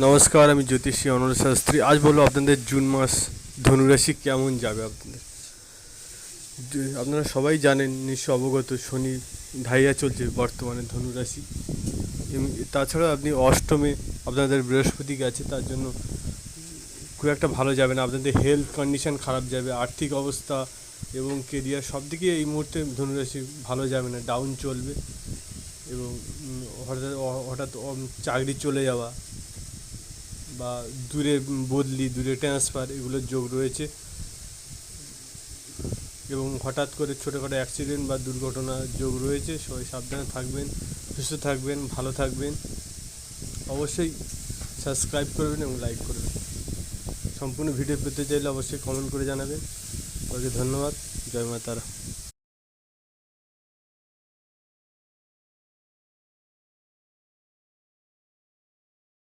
নমস্কার, আমি জ্যোতিষী অনল শাস্ত্রী। আজ বলবো আপনাদের জুন মাস ধনুরাশি কেমন যাবে আপনাদের। আপনারা সবাই জানেন, নিশ্চয় অবগত, শনি ঢাইয়া চলছে বর্তমানে ধনুরাশি। তাছাড়া আপনি অষ্টমে আপনাদের বৃহস্পতি গেছে, তার জন্য খুব একটা ভালো যাবে না। আপনাদের হেলথ কন্ডিশন খারাপ যাবে, আর্থিক অবস্থা এবং কেরিয়ার সব দিকে এই মুহূর্তে ধনুরাশি ভালো যাবে না, ডাউন চলবে। এবং হঠাৎ হঠাৎ চাকরি চলে যাওয়া বা দূরে বদলি, দূরে ট্রান্সফার, এগুলোর যোগ রয়েছে। এবং হঠাৎ করে ছোটোখাটো অ্যাক্সিডেন্ট বা দুর্ঘটনার যোগ রয়েছে। সবাই সাবধানে থাকবেন, সুস্থ থাকবেন, ভালো থাকবেন। অবশ্যই সাবস্ক্রাইব করবেন এবং লাইক করবেন। সম্পূর্ণ ভিডিও পেতে চাইলে অবশ্যই কমেন্ট করে জানাবেন। ওকে, ধন্যবাদ। জয় মা তারা।